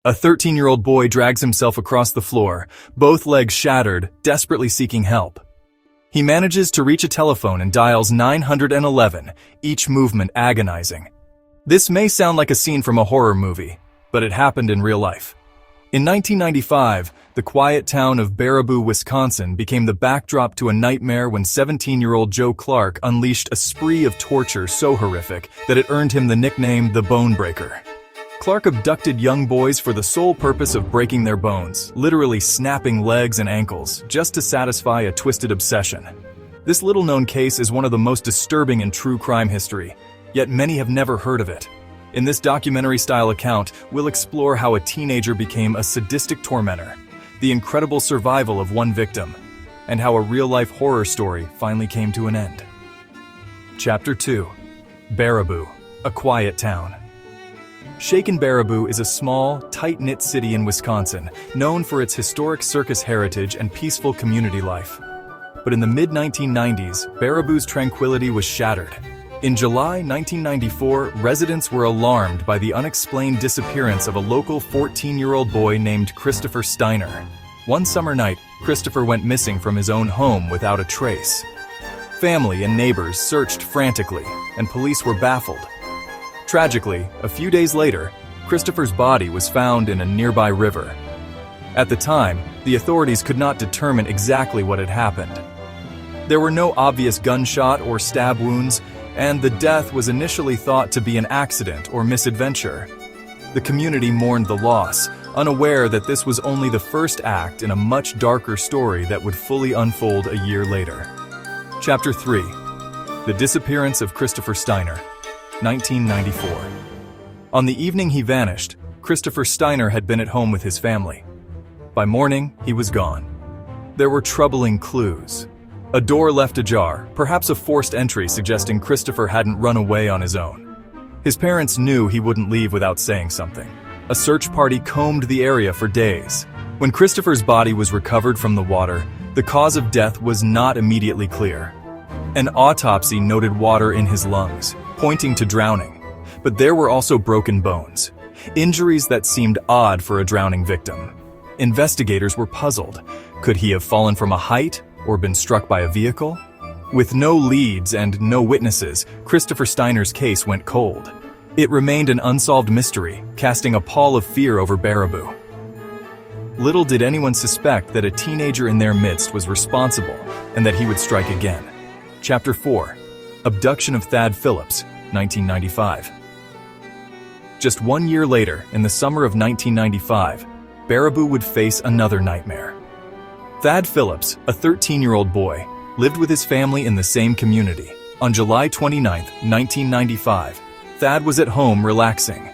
A 13-year-old boy drags himself across the floor, both legs shattered, desperately seeking help. He manages to reach a telephone and dials 911, each movement agonizing. This may sound like a scene from a horror movie, but it happened in real life. In 1995, the quiet town of Baraboo, Wisconsin became the backdrop to a nightmare when 17-year-old Joe Clark unleashed a spree of torture so horrific that it earned him the nickname the Bonebreaker. Clark abducted young boys for the sole purpose of breaking their bones, literally snapping legs and ankles, just to satisfy a twisted obsession. This little-known case is one of the most disturbing in true crime history, yet many have never heard of it. In this documentary-style account, we'll explore how a teenager became a sadistic tormentor, the incredible survival of one victim, and how a real-life horror story finally came to an end. Chapter 2. Baraboo, a quiet town. Shaken Baraboo is a small, tight-knit city in Wisconsin, known for its historic circus heritage and peaceful community life. But in the mid-1990s, Baraboo's tranquility was shattered. In July 1994, residents were alarmed by the unexplained disappearance of a local 14-year-old boy named Christopher Steiner. One summer night, Christopher went missing from his own home without a trace. Family and neighbors searched frantically, and police were baffled. Tragically, a few days later, Christopher's body was found in a nearby river. At the time, the authorities could not determine exactly what had happened. There were no obvious gunshot or stab wounds, and the death was initially thought to be an accident or misadventure. The community mourned the loss, unaware that this was only the first act in a much darker story that would fully unfold a year later. Chapter 3. The Disappearance of Christopher Steiner, 1994. On the evening he vanished, Christopher Steiner had been at home with his family. By morning, he was gone. There were troubling clues. A door left ajar, perhaps a forced entry suggesting Christopher hadn't run away on his own. His parents knew he wouldn't leave without saying something. A search party combed the area for days. When Christopher's body was recovered from the water, the cause of death was not immediately clear. An autopsy noted water in his lungs, pointing to drowning, but there were also broken bones, injuries that seemed odd for a drowning victim. Investigators were puzzled. Could he have fallen from a height or been struck by a vehicle? With no leads and no witnesses, Christopher Steiner's case went cold. It remained an unsolved mystery, casting a pall of fear over Baraboo. Little did anyone suspect that a teenager in their midst was responsible and that he would strike again. Chapter 4. Abduction of Thad Phillips, 1995. Just 1 year later, in the summer of 1995, Baraboo would face another nightmare. Thad Phillips, a 13-year-old boy, lived with his family in the same community. On July 29, 1995, Thad was at home relaxing.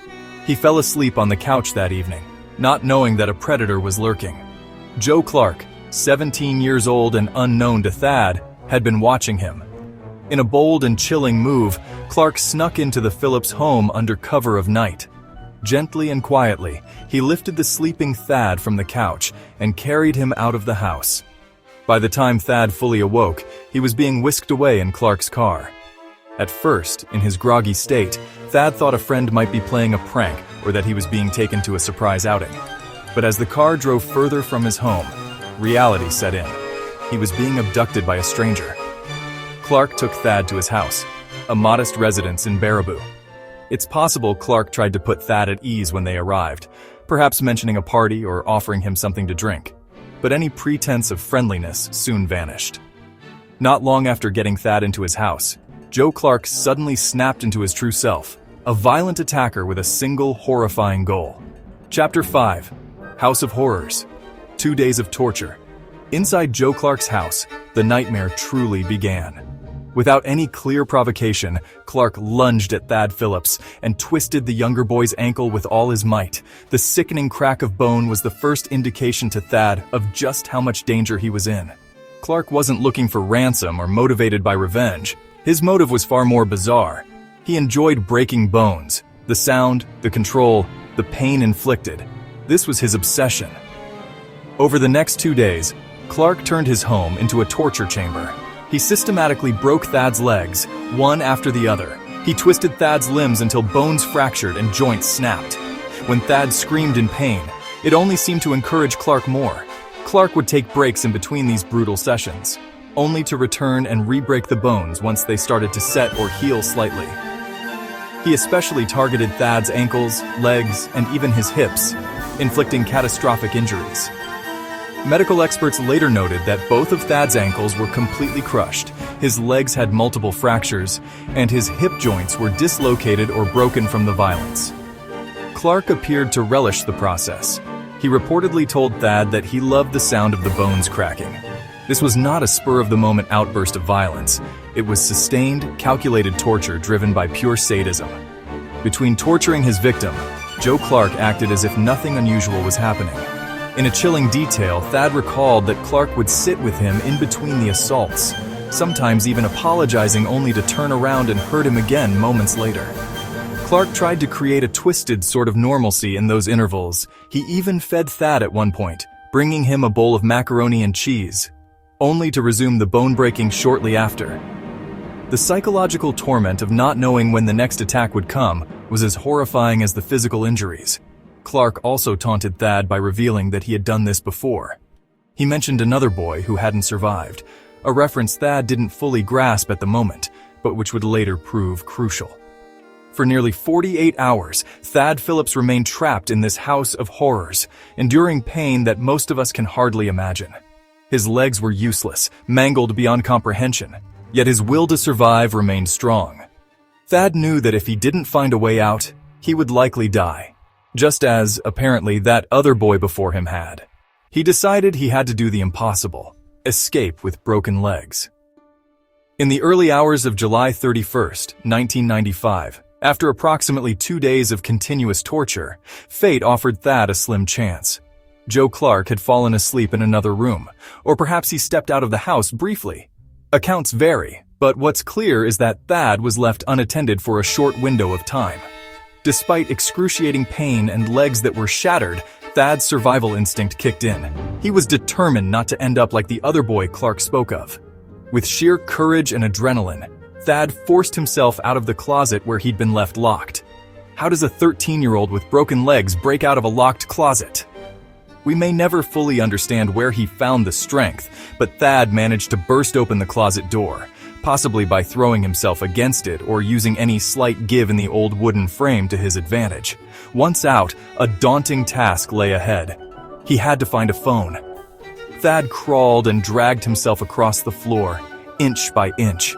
He fell asleep on the couch that evening, not knowing that a predator was lurking. Joe Clark, 17 years old and unknown to Thad, had been watching him. In a bold and chilling move, Clark snuck into the Phillips home under cover of night. Gently and quietly, he lifted the sleeping Thad from the couch and carried him out of the house. By the time Thad fully awoke, he was being whisked away in Clark's car. At first, in his groggy state, Thad thought a friend might be playing a prank or that he was being taken to a surprise outing. But as the car drove further from his home, reality set in. He was being abducted by a stranger. Clark took Thad to his house, a modest residence in Baraboo. It's possible Clark tried to put Thad at ease when they arrived, perhaps mentioning a party or offering him something to drink. But any pretense of friendliness soon vanished. Not long after getting Thad into his house, Joe Clark suddenly snapped into his true self, a violent attacker with a single horrifying goal. Chapter 5. House of Horrors. 2 days of torture. Inside Joe Clark's house, the nightmare truly began. Without any clear provocation, Clark lunged at Thad Phillips and twisted the younger boy's ankle with all his might. The sickening crack of bone was the first indication to Thad of just how much danger he was in. Clark wasn't looking for ransom or motivated by revenge. His motive was far more bizarre. He enjoyed breaking bones. The sound, the control, the pain inflicted. This was his obsession. Over the next 2 days, Clark turned his home into a torture chamber. He systematically broke Thad's legs, one after the other. He twisted Thad's limbs until bones fractured and joints snapped. When Thad screamed in pain, it only seemed to encourage Clark more. Clark would take breaks in between these brutal sessions, only to return and re-break the bones once they started to set or heal slightly. He especially targeted Thad's ankles, legs, and even his hips, inflicting catastrophic injuries. Medical experts later noted that both of Thad's ankles were completely crushed, his legs had multiple fractures, and his hip joints were dislocated or broken from the violence. Clark appeared to relish the process. He reportedly told Thad that he loved the sound of the bones cracking. This was not a spur-of-the-moment outburst of violence. It was sustained, calculated torture driven by pure sadism. Between torturing his victim, Joe Clark acted as if nothing unusual was happening. In a chilling detail, Thad recalled that Clark would sit with him in between the assaults, sometimes even apologizing only to turn around and hurt him again moments later. Clark tried to create a twisted sort of normalcy in those intervals. He even fed Thad at one point, bringing him a bowl of macaroni and cheese, only to resume the bone-breaking shortly after. The psychological torment of not knowing when the next attack would come was as horrifying as the physical injuries. Clark also taunted Thad by revealing that he had done this before. He mentioned another boy who hadn't survived, a reference Thad didn't fully grasp at the moment, but which would later prove crucial. For nearly 48 hours, Thad Phillips remained trapped in this house of horrors, enduring pain that most of us can hardly imagine. His legs were useless, mangled beyond comprehension, yet his will to survive remained strong. Thad knew that if he didn't find a way out, he would likely die, just as, apparently, that other boy before him had. He decided he had to do the impossible, escape with broken legs. In the early hours of July 31st, 1995, after approximately 2 days of continuous torture, fate offered Thad a slim chance. Joe Clark had fallen asleep in another room, or perhaps he stepped out of the house briefly. Accounts vary, but what's clear is that Thad was left unattended for a short window of time. Despite excruciating pain and legs that were shattered, Thad's survival instinct kicked in. He was determined not to end up like the other boy Clark spoke of. With sheer courage and adrenaline, Thad forced himself out of the closet where he'd been left locked. How does a 13-year-old with broken legs break out of a locked closet? We may never fully understand where he found the strength, but Thad managed to burst open the closet door, possibly by throwing himself against it or using any slight give in the old wooden frame to his advantage. Once out, a daunting task lay ahead. He had to find a phone. Thad crawled and dragged himself across the floor, inch by inch.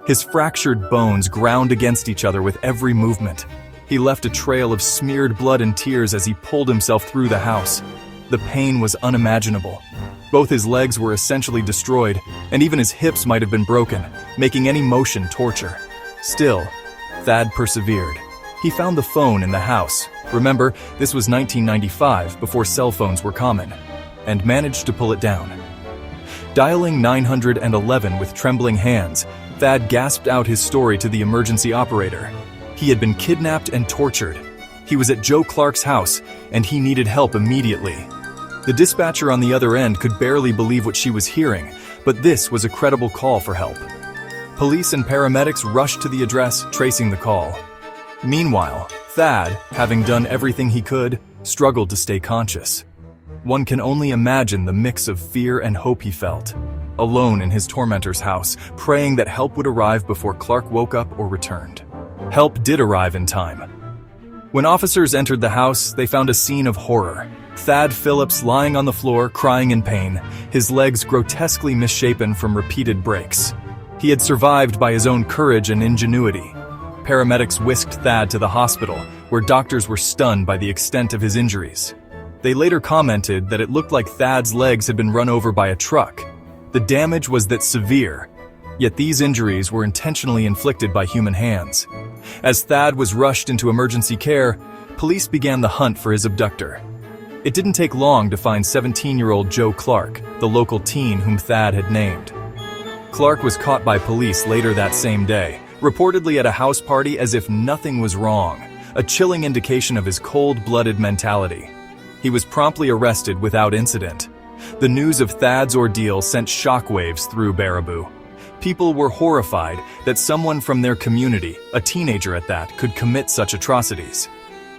His fractured bones ground against each other with every movement. He left a trail of smeared blood and tears as he pulled himself through the house. The pain was unimaginable. Both his legs were essentially destroyed, and even his hips might have been broken, making any motion torture. Still, Thad persevered. He found the phone in the house. Remember, this was 1995, before cell phones were common, and managed to pull it down. Dialing 911 with trembling hands, Thad gasped out his story to the emergency operator. He had been kidnapped and tortured. He was at Joe Clark's house, and he needed help immediately. The dispatcher on the other end could barely believe what she was hearing, but this was a credible call for help. Police and paramedics rushed to the address, tracing the call. Meanwhile, Thad, having done everything he could, struggled to stay conscious. One can only imagine the mix of fear and hope he felt, alone in his tormentor's house, praying that help would arrive before Clark woke up or returned. Help did arrive in time. When officers entered the house, they found a scene of horror. Thad Phillips lying on the floor, crying in pain, his legs grotesquely misshapen from repeated breaks. He had survived by his own courage and ingenuity. Paramedics whisked Thad to the hospital, where doctors were stunned by the extent of his injuries. They later commented that it looked like Thad's legs had been run over by a truck. The damage was that severe, yet these injuries were intentionally inflicted by human hands. As Thad was rushed into emergency care, police began the hunt for his abductor. It didn't take long to find 17-year-old Joe Clark, the local teen whom Thad had named. Clark was caught by police later that same day, reportedly at a house party as if nothing was wrong, a chilling indication of his cold-blooded mentality. He was promptly arrested without incident. The news of Thad's ordeal sent shockwaves through Baraboo. People were horrified that someone from their community, a teenager at that, could commit such atrocities.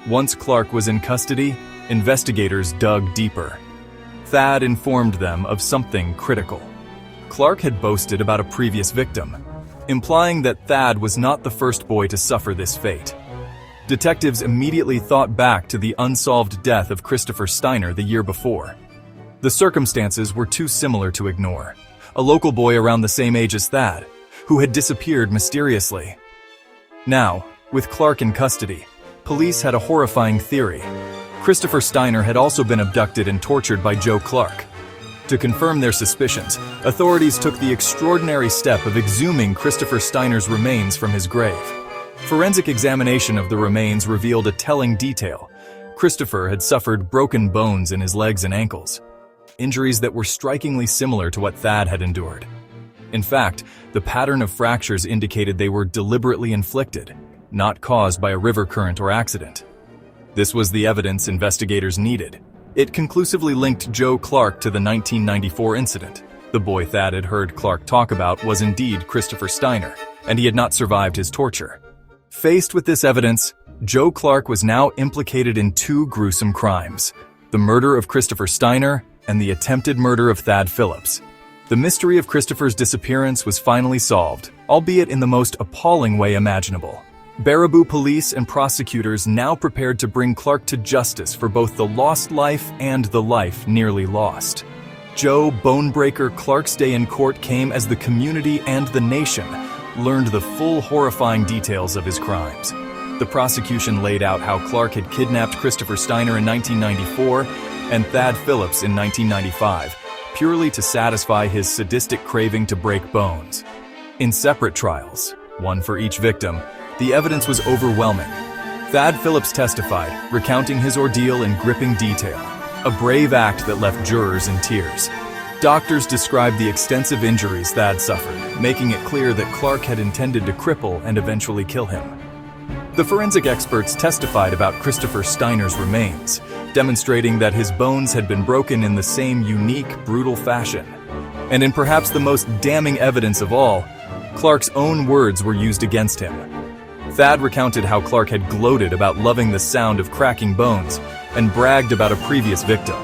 Once Clark was in custody, investigators dug deeper. Thad informed them of something critical. Clark had boasted about a previous victim, implying that Thad was not the first boy to suffer this fate. Detectives immediately thought back to the unsolved death of Christopher Steiner the year before. The circumstances were too similar to ignore. A local boy around the same age as Thad, who had disappeared mysteriously. Now, with Clark in custody, police had a horrifying theory. Christopher Steiner had also been abducted and tortured by Joe Clark. To confirm their suspicions, authorities took the extraordinary step of exhuming Christopher Steiner's remains from his grave. Forensic examination of the remains revealed a telling detail. Christopher had suffered broken bones in his legs and ankles, injuries that were strikingly similar to what Thad had endured. In fact, the pattern of fractures indicated they were deliberately inflicted, not caused by a river current or accident. This was the evidence investigators needed. It conclusively linked Joe Clark to the 1994 incident. The boy Thad had heard Clark talk about was indeed Christopher Steiner, and he had not survived his torture. Faced with this evidence, Joe Clark was now implicated in two gruesome crimes: the murder of Christopher Steiner and the attempted murder of Thad Phillips. The mystery of Christopher's disappearance was finally solved, albeit in the most appalling way imaginable. Baraboo police and prosecutors now prepared to bring Clark to justice for both the lost life and the life nearly lost. Joe Bonebreaker Clark's day in court came as the community and the nation learned the full horrifying details of his crimes. The prosecution laid out how Clark had kidnapped Christopher Steiner in 1994 and Thad Phillips in 1995, purely to satisfy his sadistic craving to break bones. In separate trials, one for each victim, the evidence was overwhelming. Thad Phillips testified, recounting his ordeal in gripping detail, a brave act that left jurors in tears. Doctors described the extensive injuries Thad suffered, making it clear that Clark had intended to cripple and eventually kill him. The forensic experts testified about Christopher Steiner's remains, demonstrating that his bones had been broken in the same unique, brutal fashion. And in perhaps the most damning evidence of all, Clark's own words were used against him. Thad recounted how Clark had gloated about loving the sound of cracking bones and bragged about a previous victim.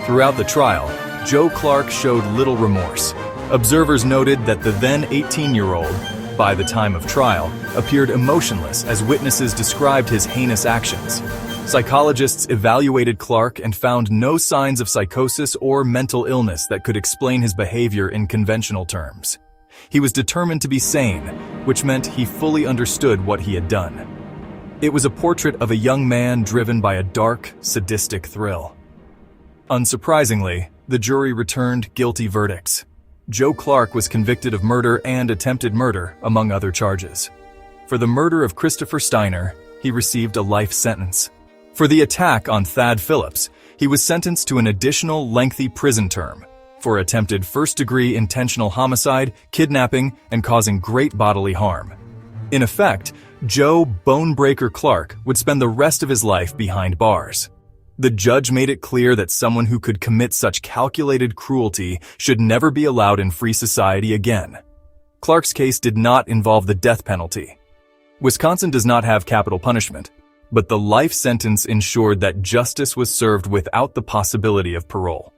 Throughout the trial, Joe Clark showed little remorse. Observers noted that the then 18-year-old, by the time of trial, appeared emotionless as witnesses described his heinous actions. Psychologists evaluated Clark and found no signs of psychosis or mental illness that could explain his behavior in conventional terms. He was determined to be sane, which meant he fully understood what he had done. It was a portrait of a young man driven by a dark, sadistic thrill. Unsurprisingly, the jury returned guilty verdicts. Joe Clark was convicted of murder and attempted murder, among other charges. For the murder of Christopher Steiner, he received a life sentence. For the attack on Thad Phillips, he was sentenced to an additional lengthy prison term. For attempted first-degree intentional homicide, kidnapping, and causing great bodily harm. In effect, Joe Bonebreaker Clark would spend the rest of his life behind bars. The judge made it clear that someone who could commit such calculated cruelty should never be allowed in free society again. Clark's case did not involve the death penalty. Wisconsin does not have capital punishment, but the life sentence ensured that justice was served without the possibility of parole.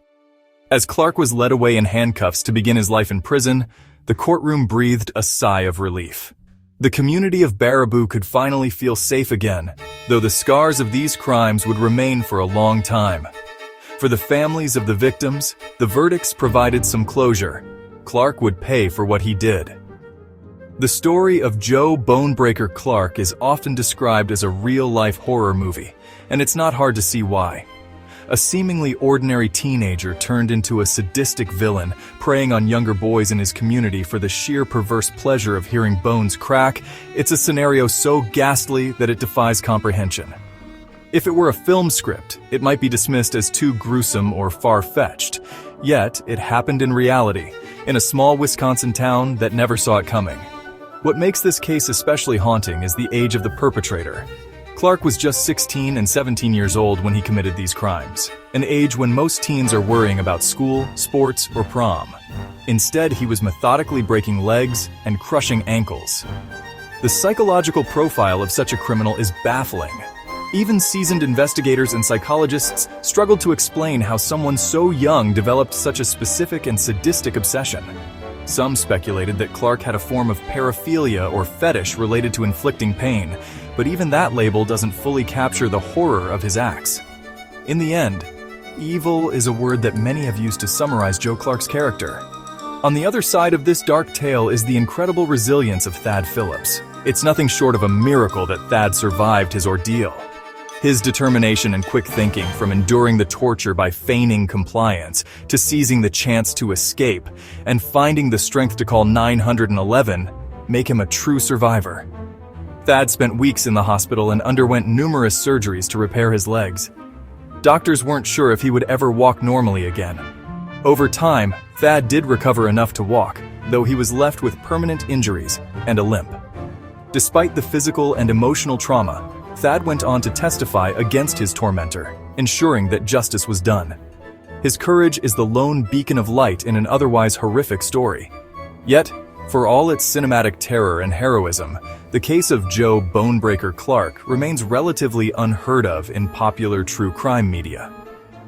As Clark was led away in handcuffs to begin his life in prison, the courtroom breathed a sigh of relief. The community of Baraboo could finally feel safe again, though the scars of these crimes would remain for a long time. For the families of the victims, the verdicts provided some closure. Clark would pay for what he did. The story of Joe Bonebreaker Clark is often described as a real-life horror movie, and it's not hard to see why. A seemingly ordinary teenager turned into a sadistic villain, preying on younger boys in his community for the sheer perverse pleasure of hearing bones crack. It's a scenario so ghastly that it defies comprehension. If it were a film script, it might be dismissed as too gruesome or far-fetched. Yet, it happened in reality, in a small Wisconsin town that never saw it coming. What makes this case especially haunting is the age of the perpetrator. Clark was just 16 and 17 years old when he committed these crimes, an age when most teens are worrying about school, sports, or prom. Instead, he was methodically breaking legs and crushing ankles. The psychological profile of such a criminal is baffling. Even seasoned investigators and psychologists struggled to explain how someone so young developed such a specific and sadistic obsession. Some speculated that Clark had a form of paraphilia or fetish related to inflicting pain, but even that label doesn't fully capture the horror of his acts. In the end, evil is a word that many have used to summarize Joe Clark's character. On the other side of this dark tale is the incredible resilience of Thad Phillips. It's nothing short of a miracle that Thad survived his ordeal. His determination and quick thinking, from enduring the torture by feigning compliance, to seizing the chance to escape, and finding the strength to call 911, make him a true survivor. Thad spent weeks in the hospital and underwent numerous surgeries to repair his legs. Doctors weren't sure if he would ever walk normally again. Over time, Thad did recover enough to walk, though he was left with permanent injuries and a limp. Despite the physical and emotional trauma, Thad went on to testify against his tormentor, ensuring that justice was done. His courage is the lone beacon of light in an otherwise horrific story. Yet, for all its cinematic terror and heroism, the case of Joe "Bonebreaker" Clark remains relatively unheard of in popular true crime media.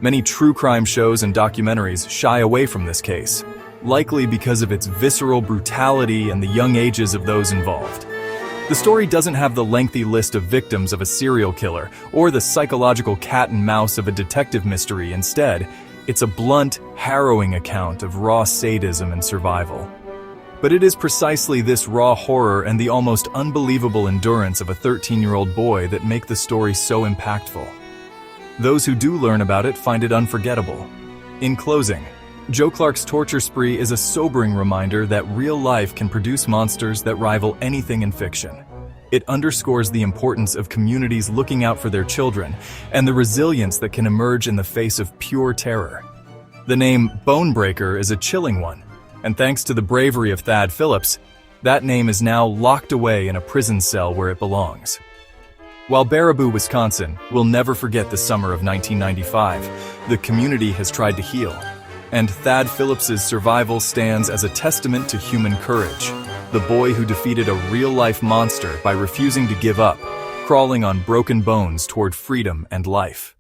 Many true crime shows and documentaries shy away from this case, likely because of its visceral brutality and the young ages of those involved. The story doesn't have the lengthy list of victims of a serial killer or the psychological cat and mouse of a detective mystery. Instead, it's a blunt, harrowing account of raw sadism and survival. But it is precisely this raw horror and the almost unbelievable endurance of a 13-year-old boy that make the story so impactful. Those who do learn about it find it unforgettable. In closing, Joe Clark's torture spree is a sobering reminder that real life can produce monsters that rival anything in fiction. It underscores the importance of communities looking out for their children and the resilience that can emerge in the face of pure terror. The name Bonebreaker is a chilling one, and thanks to the bravery of Thad Phillips, that name is now locked away in a prison cell where it belongs. While Baraboo, Wisconsin, will never forget the summer of 1995, the community has tried to heal. And Thad Phillips's survival stands as a testament to human courage. The boy who defeated a real-life monster by refusing to give up, crawling on broken bones toward freedom and life.